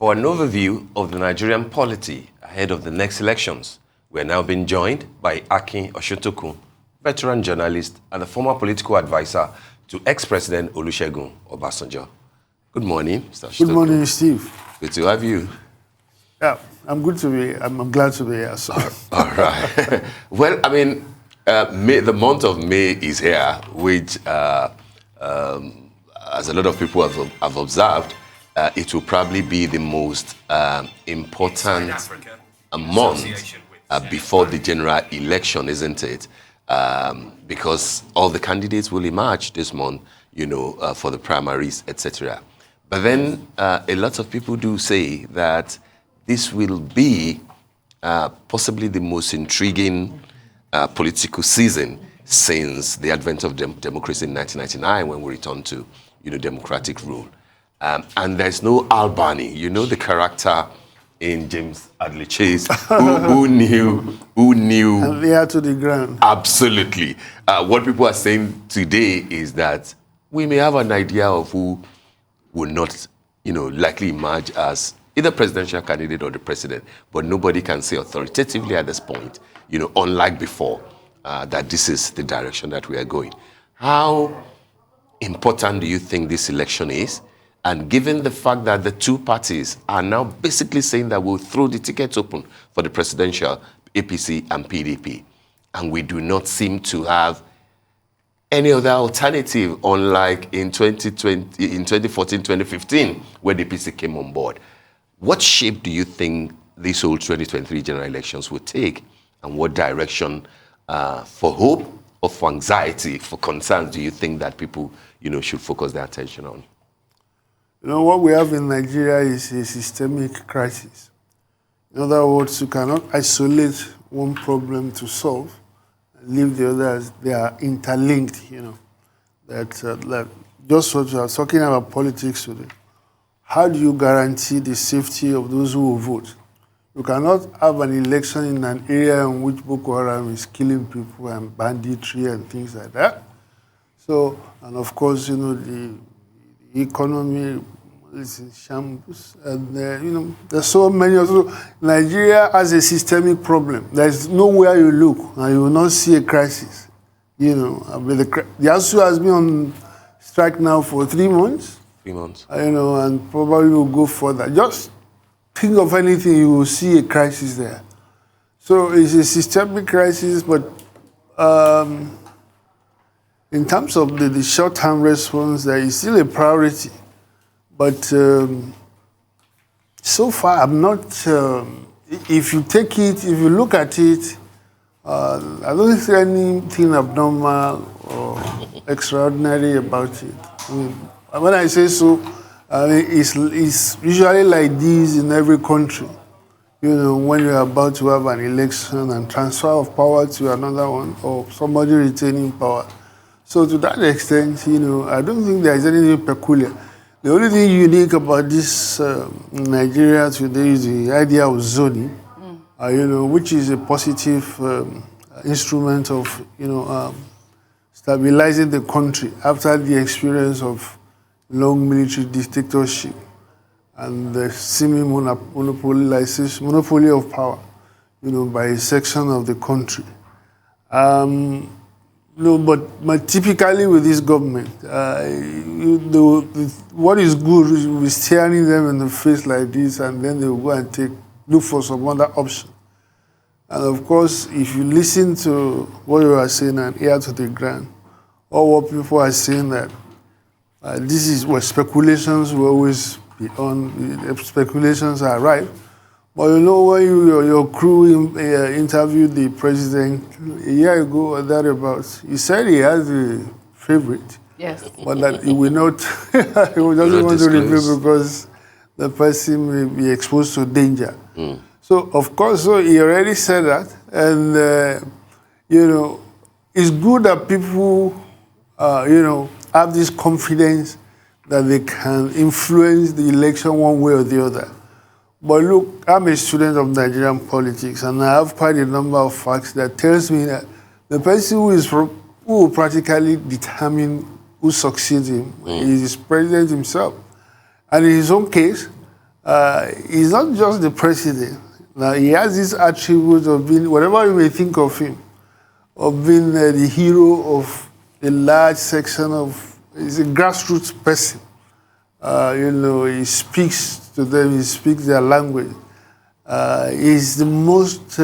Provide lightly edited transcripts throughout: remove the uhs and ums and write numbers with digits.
For an overview of the Nigerian polity ahead of the next elections, we are now being joined by Akin Osuntokun, veteran journalist and a former political advisor to ex-president OLUSEGUN Obasanjo. Good morning, Mr. Osuntokun. Good morning, Steve. Good to have you. Yeah, I'm glad to be here. So. All right. Well, I mean, the month of May is here, which, as a lot of people have observed, it will probably be the most important month before the general election, isn't it? Because all the candidates will emerge this month, for the primaries, etc. But then a lot of people do say that this will be possibly the most intriguing political season since the advent of democracy in 1999, when we returned to, democratic rule. And there's no Albany, the character in James Hadley Chase, who knew. And they are to the ground. Absolutely. What people are saying today is that we may have an idea of who will not, likely emerge as either presidential candidate or the president, but nobody can say authoritatively at this point, unlike before, that this is the direction that we are going. How important do you think this election is? And given the fact that the two parties are now basically saying that we'll throw the tickets open for the presidential, APC and PDP, and we do not seem to have any other alternative, unlike in 2014, 2015, where the APC came on board. What shape do you think these whole 2023 general elections will take, and what direction for hope or for anxiety, for concerns, do you think that people, should focus their attention on? What we have in Nigeria is a systemic crisis. In other words, you cannot isolate one problem to solve and leave the others. They are interlinked, That just what you are talking about politics today. How do you guarantee the safety of those who will vote? You cannot have an election in an area in which Boko Haram is killing people and banditry and things like that. So, and of course, the economy is in shambles, and there's so many. Also, Nigeria has a systemic problem. There's nowhere you look and you will not see a crisis. The ASU has been on strike now for 3 months. 3 months. And probably will go further. Just think of anything, you will see a crisis there. So it's a systemic crisis, but in terms of the short-term response, there is still a priority. But so far, I'm not, if you look at it, I don't see anything abnormal or extraordinary about it. When I say so, it's usually like this in every country. When you're about to have an election and transfer of power to another one, or somebody retaining power. So to that extent, I don't think there is anything peculiar. The only thing unique about this Nigeria today is the idea of zoning, which is a positive instrument of, stabilizing the country after the experience of long military dictatorship and the seeming monopoly of power, by a section of the country. But typically with this government, what is good is we're staring them in the face like this, and then they will go and look for some other option. And of course, if you listen to what you are saying and ear to the ground, or what people are saying, that this is what speculations will always be on. Speculations are right. But when your crew interviewed the president a year ago or thereabouts, he said he has a favorite. Yes. But that he will not, he doesn't want to reveal because the person may be exposed to danger. So, of course, he already said that. And, it's good that people, have this confidence that they can influence the election one way or the other. But look, I'm a student of Nigerian politics, and I have quite a number of facts that tells me that the person who will practically determine who succeeds him is his president himself. And in his own case, he's not just the president. Now, he has this attribute of being, whatever you may think of him, of being the hero of a large section of, he's a grassroots person. He speaks to them, he speaks their language. He's the most,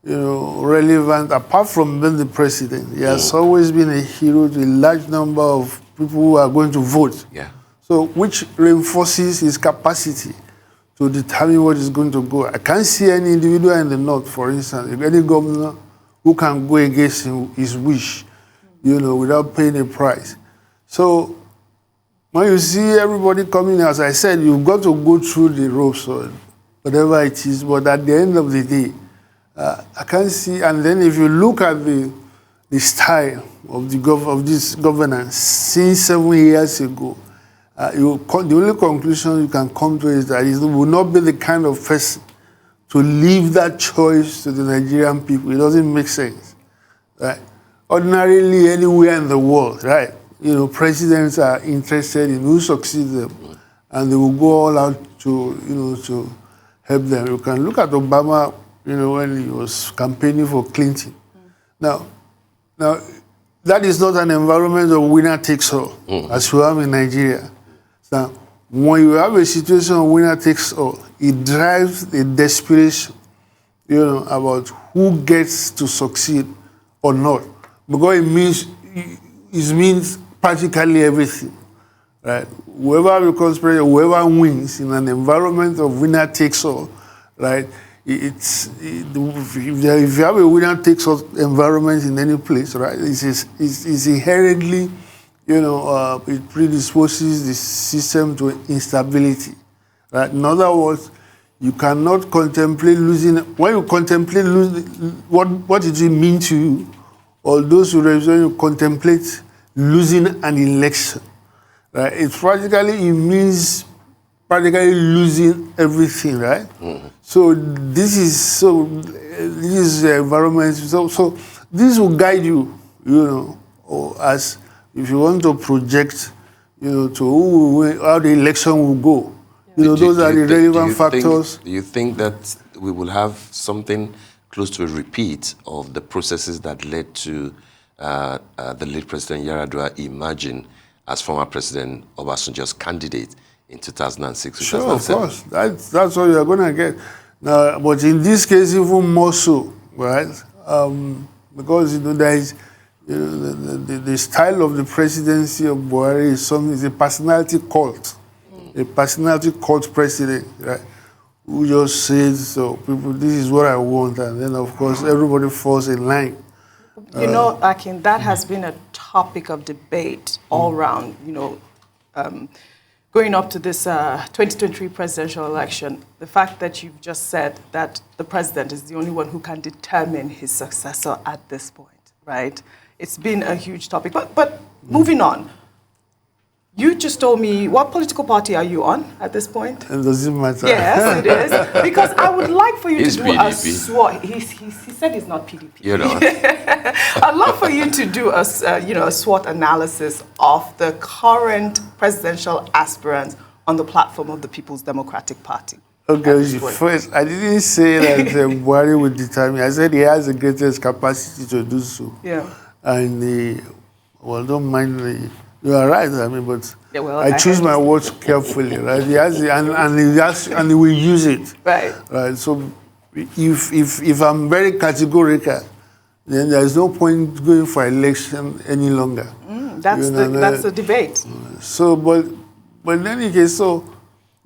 relevant, apart from being the president. He has always been a hero to a large number of people who are going to vote. Yeah. So, which reinforces his capacity to determine what is going to go. I can't see any individual in the North, for instance, if any governor who can go against his wish, without paying a price. So, when you see everybody coming, as I said, you've got to go through the ropes or whatever it is, but at the end of the day, I can't see, and then if you look at the style of this governance since 7 years ago, the only conclusion you can come to is that he will not be the kind of person to leave that choice to the Nigerian people. It doesn't make sense, right? Ordinarily, anywhere in the world, right? Presidents are interested in who succeeds them, and they will go all out to help them. You can look at Obama, when he was campaigning for Clinton. Now, that is not an environment of winner takes all, as we have in Nigeria. Now, when you have a situation of winner takes all, it drives a desperation, about who gets to succeed or not, because it means practically everything, right? Whoever becomes president, whoever wins in an environment of winner takes all, right? If you have a winner takes all environment in any place, right? It's inherently, it predisposes the system to instability, right? In other words, you cannot contemplate losing. When you contemplate losing, what did it mean to you? Or those who represent you contemplate losing an election, right? It means practically losing everything, right? So this is the environment. So this will guide you, or as if you want to project, to how the election will go. Those are the relevant factors. Do you think that we will have something close to a repeat of the processes that led to the late President Yar'Adua emerging as former President Obasanjo's candidate in 2006, 2007? Sure, of course. That's what you're going to get. Now, but in this case, even more so, right? Because, there is, the style of the presidency of Buhari is a personality cult. A personality cult president, right? Who just says, so people, this is what I want, and then, of course, everybody falls in line. Akin, that has been a topic of debate all around, going up to this 2023 presidential election. The fact that you've just said that the president is the only one who can determine his successor at this point, right? It's been a huge topic. But moving on, you just told me, what political party are you on at this point? It doesn't matter. Yes, it is. Because I would like for you to do PDP. a SWOT. He said he's not PDP. I'd love for you to do a SWOT analysis of the current presidential aspirants on the platform of the People's Democratic Party. Okay, first, I didn't say that Buhari would determine. I said he has the greatest capacity to do so. Yeah. And don't mind you are right. I mean, but I choose my words carefully, right? He has and he will use it, right? Right. So, if I'm very categorical, then there is no point going for election any longer. That's the debate. So, but in any case, so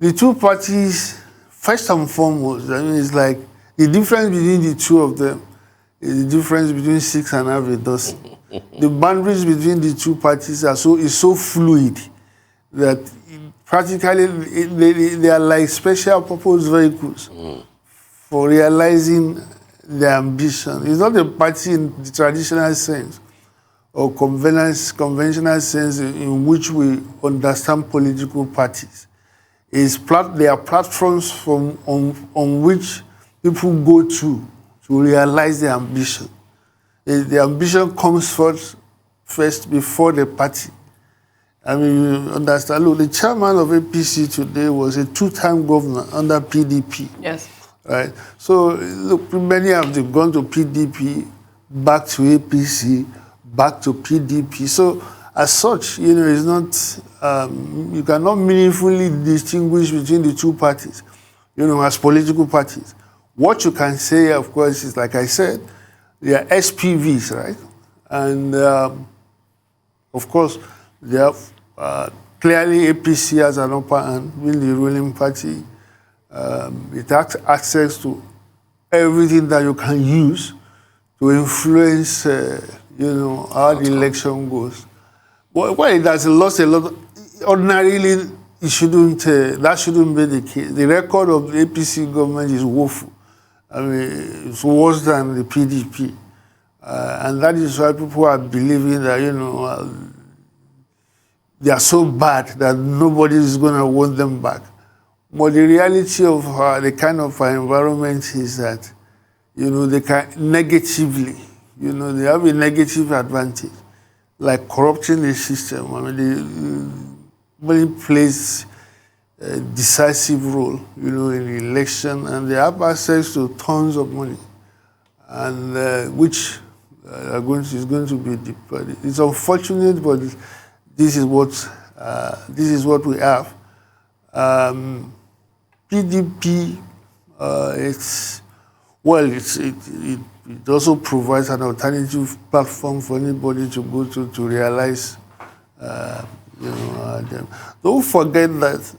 the two parties, first and foremost, I mean, it's like the difference between the two of them is the difference between 6 and half a dozen. The boundaries between the two parties is so fluid that practically they are like special purpose vehicles for realizing their ambition. It's not a party in the traditional sense or conventional sense in which we understand political parties. They are platforms on which people go to realize their ambition. The ambition comes first before the party. I mean, you understand, look, the chairman of APC today was a two-time governor under PDP. Yes. Right? So, look, many have gone to PDP, back to APC, back to PDP. So, as such, it's not, you cannot meaningfully distinguish between the two parties, as political parties. What you can say, of course, is, like I said, they are SPVs, right? And, of course, they have clearly APC has an upper hand, being the ruling party. It has access to everything that you can use to influence, how the election goes. Well, it has lost a lot. Ordinarily, it shouldn't. That shouldn't be the case. The record of the APC government is woeful. I mean, it's worse than the PDP, and that is why people are believing that they are so bad that nobody is going to want them back. But the reality of the kind of environment is that, they can negatively, they have a negative advantage, like corrupting the system. I mean, they plays a decisive role, in the election, and they have access to tons of money, and which is going to be deployed. It's unfortunate, but this is what we have. PDP, it also provides an alternative platform for anybody to go to realize, them. Don't forget that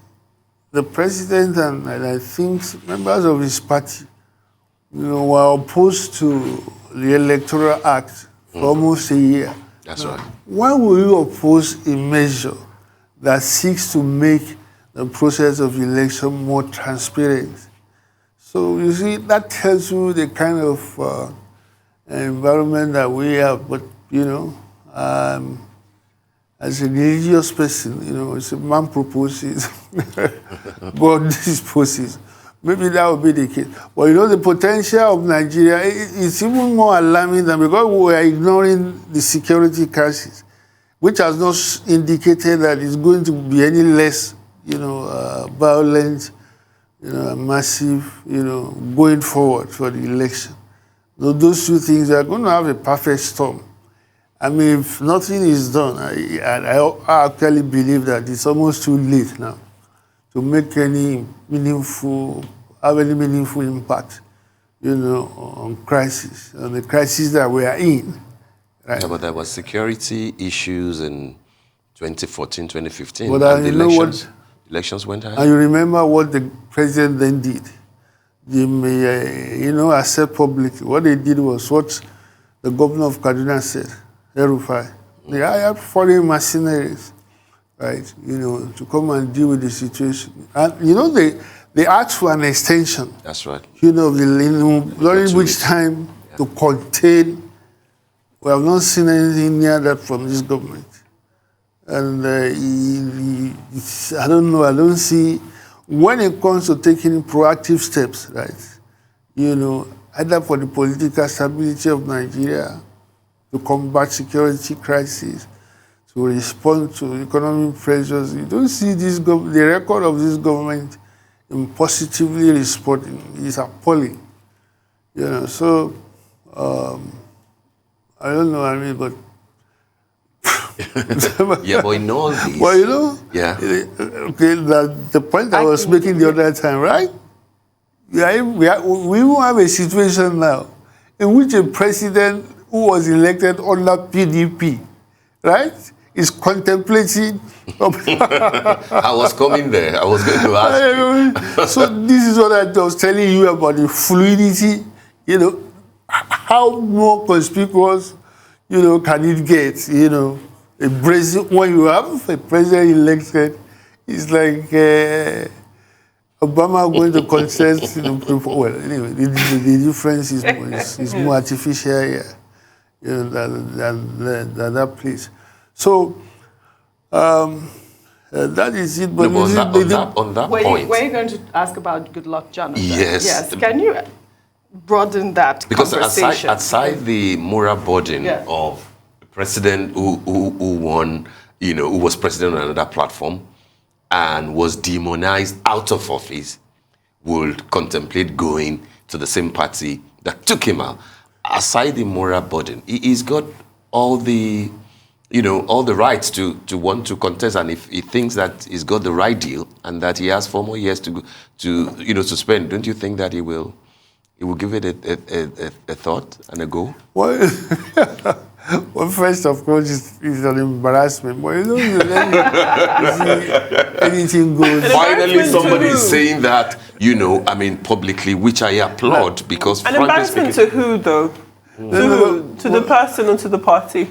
the president and I think members of his party, were opposed to the Electoral Act for almost a year. That's right. Why will you oppose a measure that seeks to make the process of election more transparent? So you see, that tells you the kind of environment that we have. But as a religious person, it's a man proposes, God disposes. Maybe that would be the case. But the potential of Nigeria is even more alarming than because we are ignoring the security crisis, which has not indicated that it's going to be any less, violent, massive, going forward for the election. Those two things are going to have a perfect storm. I mean, if nothing is done, I actually believe that it's almost too late now to make any meaningful impact, on crisis, on the crisis that we are in. Right? Yeah, but there was security issues in 2014, 2015. But and elections went ahead. And you remember what the president then did? They may, accept publicly. What they did was what the governor of Kaduna said, Erufai. They hired foreign mercenaries, right, to come and deal with the situation. And, they asked for an extension. That's right. During which time to contain. We have not seen anything near that from this government. And I don't know, I don't see, when it comes to taking proactive steps, right, either for the political stability of Nigeria, to combat security crisis, to respond to economic pressures, you don't see the record of this government in positively responding is appalling. So, I don't know, but yeah, but in all these... Well, yeah. Okay, the point I was making the other time, right? We will have a situation now in which a president who was elected under PDP, right, is contemplating... I was coming there. I was going to ask you. So this is what I was telling you about the fluidity, how more conspicuous, can it get, when you have a president elected, it's like Obama going to contest, well, anyway, the difference is more artificial here, than that place. So, that is it. But on that point. Were you going to ask about Good Luck Jonathan? Yes. Yes. Can you broaden that conversation? Aside the moral burden of the president who won, who was president on another platform and was demonized out of office, would contemplate going to the same party that took him out. Aside the moral burden, he's got all the, all the rights to want to contest. And if he thinks that he's got the right deal and that he has 4 more years to spend, don't you think that he will give it a thought and a go? Well, well, first, of course, it's an embarrassment. But anything goes. Finally, somebody is saying that, publicly, which I applaud because... An embarrassment to who, though? To who? To the person or to the party?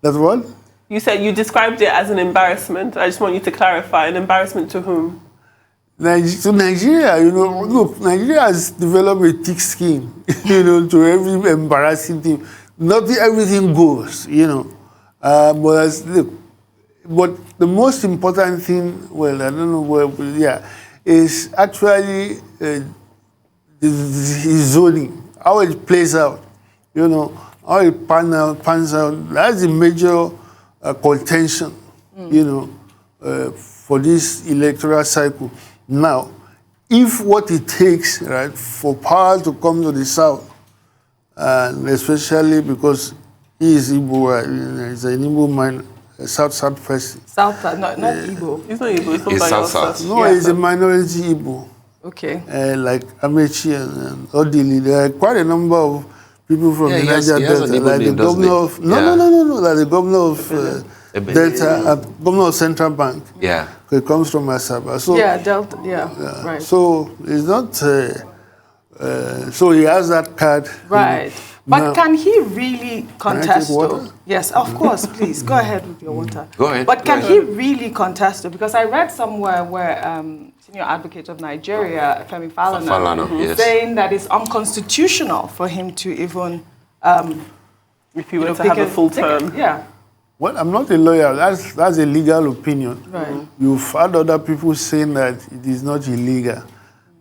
That's what? You said you described it as an embarrassment. I just want you to clarify. An embarrassment to whom? To Nigeria, look, Nigeria has developed a thick skin, to every embarrassing thing. Not everything goes, but the most important thing, well, I don't know is actually his zoning, how it plays out, how it pans out. That's a major contention, for this electoral cycle. Now, if what it takes, right, for power to come to the South, and especially because he is Igbo, he's an Igbo man, a South person. South, not Igbo. He's not Igbo, he's from He's South. No, he's a minority Igbo. Okay. Like Amechi and Odili. There are quite a number of people from the Niger Delta, like the governor of... No, like the governor of Delta, governor of Central Bank. Yeah. It comes from Asaba. So, Delta, right. So it's not... so he has that card. Right. But now, can he really contest water? Yes, of course, please. Go ahead with your water. Go ahead. But can he really contest it? Because I read somewhere where senior advocate of Nigeria, Femi Falana, saying that it's unconstitutional for him to even... if he were to have a full term. Yeah. Well, I'm not a lawyer. That's a legal opinion. Right. You've had other people saying that it is not illegal.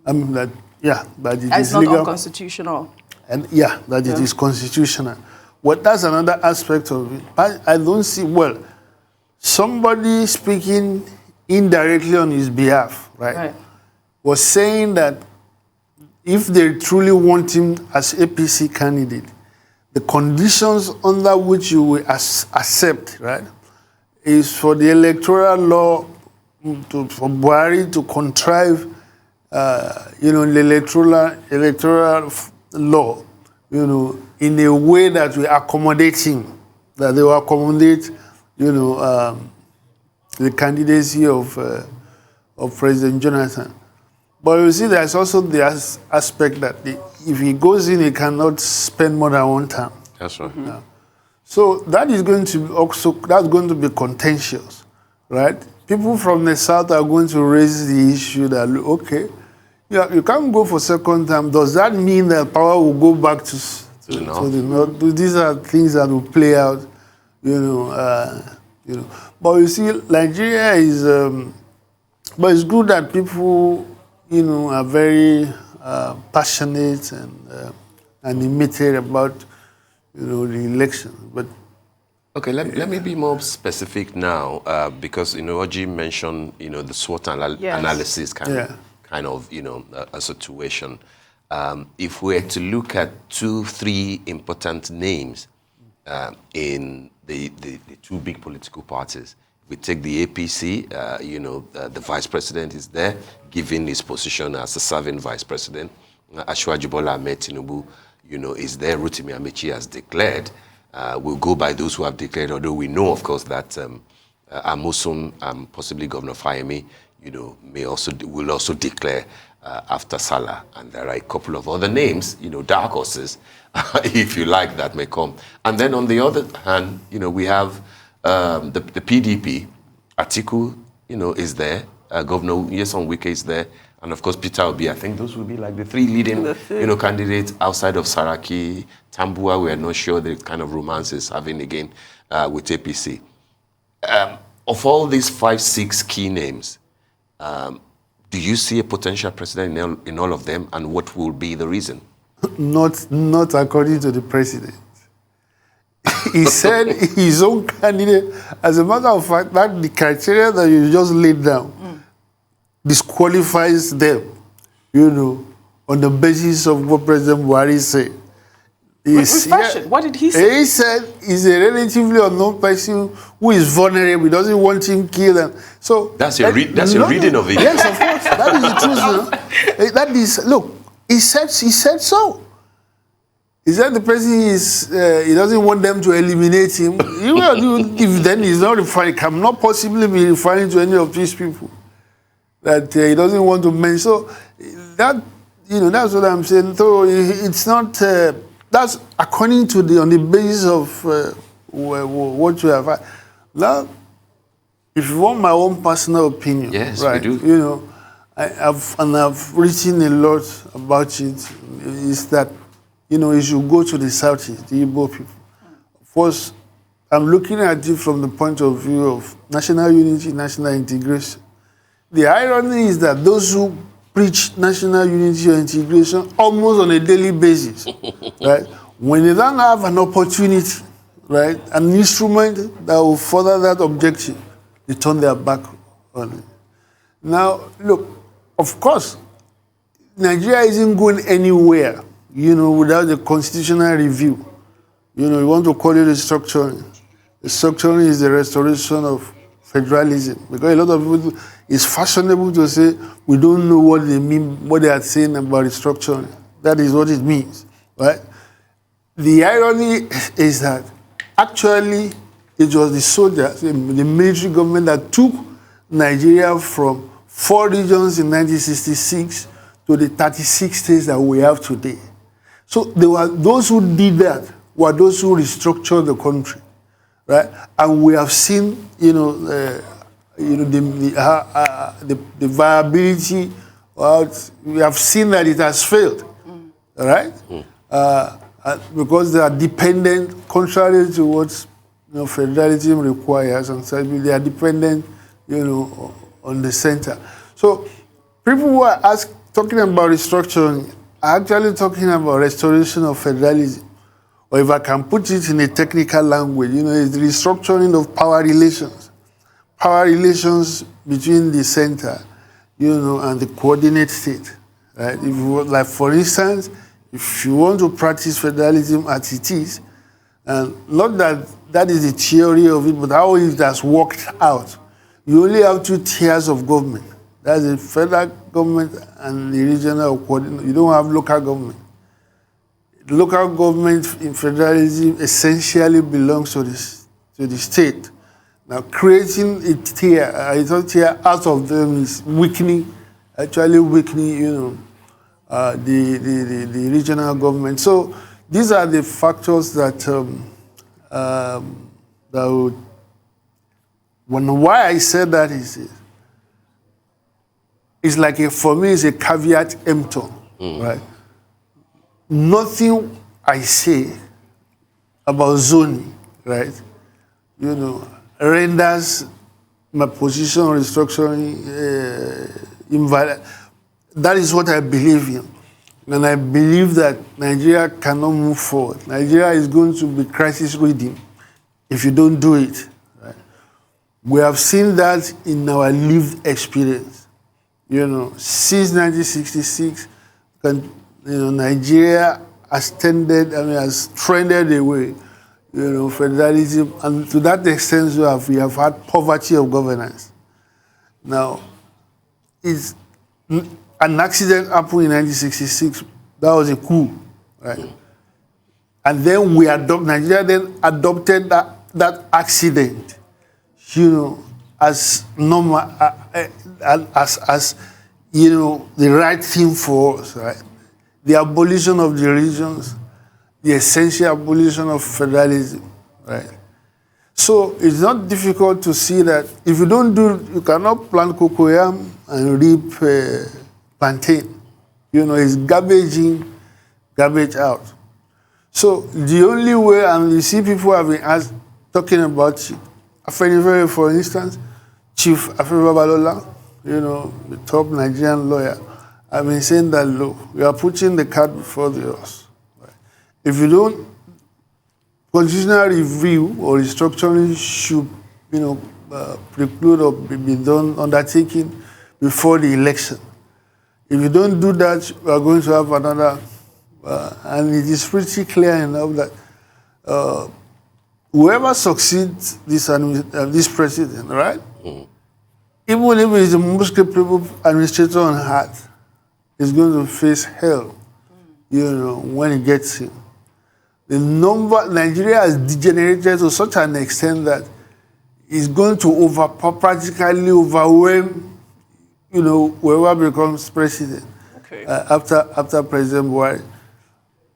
That it is not legal. Unconstitutional. And that it is constitutional. Well, that's another aspect of it. But I don't see, somebody speaking indirectly on his behalf, right, was saying that if they truly want him as APC candidate, the conditions under which you will accept, right, is for the electoral law, for Buhari to contrive, the electoral law, in a way that will accommodate him, that they will accommodate, the candidacy of President Jonathan. But you see, there's also the aspect that if he goes in, he cannot spend more than one term. That's right. Yeah. So that is going to be contentious, right? People from the South are going to raise the issue that, you can't go for second term. Does that mean that power will go back to the North? These are things that will play out, But you see, Nigeria is, but it's good that people, are very passionate and animated about, the election. But okay, let me be more specific now, because Oji mentioned the SWOT analysis kind of a situation. If we were to look at 2-3 important names in the two big political parties, we take the APC, the vice president is there, given his position as a serving vice president. Asiwaju Bola Ahmed Tinubu, is there. Rotimi Amechi has declared. We'll go by those who have declared, although we know, of course, that Amosun, possibly Governor Fayemi, will also declare after Salah. And there are a couple of other names, dark horses, if you like, that may come. And then on the other hand, we have the PDP. Atiku, is there. Governor Nyesom Wike is there. And of course, Peter Obi. I think those will be like the 3 leading, candidates outside of Saraki. Tambua, we are not sure the kind of romance is having again with APC. Of all these 5-6 key names, do you see a potential president in all of them, and what will be the reason? Not according to the president. he said his own candidate, as a matter of fact, that the criteria that you just laid down disqualifies them, on the basis of what President Buhari said. What did he say? He said he's a relatively unknown person who is vulnerable. He doesn't want him killed. And so that's your reading of it. Yes, of course. That is the truth. That is, look, he said so. He said the person he doesn't want them to eliminate him. If then he's not referring, cannot possibly be referring to any of these people that he doesn't want to mention. So that, that's what I'm saying. So it's not. That's according to on the basis of what you have had. Now, if you want my own personal opinion, yes, right? We do. I've written a lot about it. Is that you should go to the Southeast, the Igbo people. First, I'm looking at it from the point of view of national unity, national integration. The irony is that those who preach national unity or integration almost on a daily basis, right? When they don't have an opportunity, right, an instrument that will further that objective, they turn their back on it. Now, look, of course, Nigeria isn't going anywhere, without the constitutional review. You want to call it restructuring. Restructuring is the restoration of federalism, because a lot of people, it's fashionable to say we don't know what they mean, what they are saying about restructuring. That is what it means, right? The irony is that actually it was the soldiers, the military government that took Nigeria from 4 regions in 1966 to the 36 states that we have today. So there were those who did that were those who restructured the country, right? And we have seen, the viability. We have seen that it has failed, right? Because they are dependent, contrary to what federalism requires, and so they are dependent, on the center. So people who are talking about restructuring are actually talking about restoration of federalism. Or if I can put it in a technical language, it's the restructuring of power relations. Power relations between the center, and the coordinate state, right? If you, like, for instance, if you want to practice federalism as it is, and not that is the theory of it, but how it has worked out, you only have 2 tiers of government. That's the federal government and the regional coordinate. You don't have local government. Local government in federalism essentially belongs to the state. Now, creating a tier out of them is actually weakening, the regional government. So these are the factors that would. Why I said that is, it's like for me, it's a caveat emptor, right? Nothing I say about zoning, right, renders my position on restructuring invalid. That is what I believe in. And I believe that Nigeria cannot move forward. Nigeria is going to be crisis-ridden if you don't do it. Right? We have seen that in our lived experience. Since 1966, Nigeria has trended away, federalism, and to that extent, we have had poverty of governance. Now, it's an accident happened in 1966. That was a coup, right? And then Nigeria then adopted that accident, as normal, as the right thing for us, right? The abolition of the regions, the essential abolition of federalism, right? So it's not difficult to see that if you don't you cannot plant cocoyam and reap plantain. It's garbage in, garbage out. So the only way, and you see people have been talking about it. Afenifere, for instance, Chief Afenifere Balola, the top Nigerian lawyer, I've been saying that, look, we are putting the cart before the horse. Right? If you don't constitutional review or restructuring should, preclude or be done, undertaken before the election. If you don't do that, we are going to have another, and it is pretty clear enough that whoever succeeds this president, right? Even if he's the most capable administrator on earth, is going to face hell, when he gets in. Nigeria has degenerated to such an extent that it's going to practically overwhelm, whoever becomes president after President Buhari.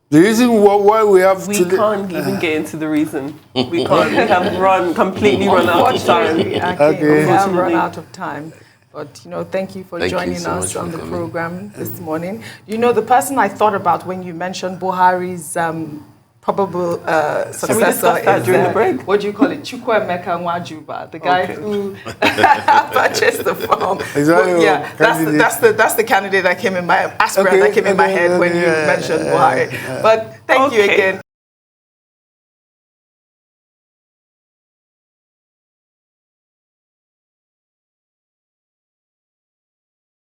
The reason why we have we can't even get into the reason. We can't. We have completely run out of time. We have run out of time. But, thank you for joining us on the program this morning. The person I thought about when you mentioned Buhari's probable successor is, during the break? What do you call it? Chukwuemeka Nwajuba, the guy who purchased the farm. Exactly. Yeah, that's the candidate that came in my, aspirant that came in my head when you mentioned Buhari. But thank you again.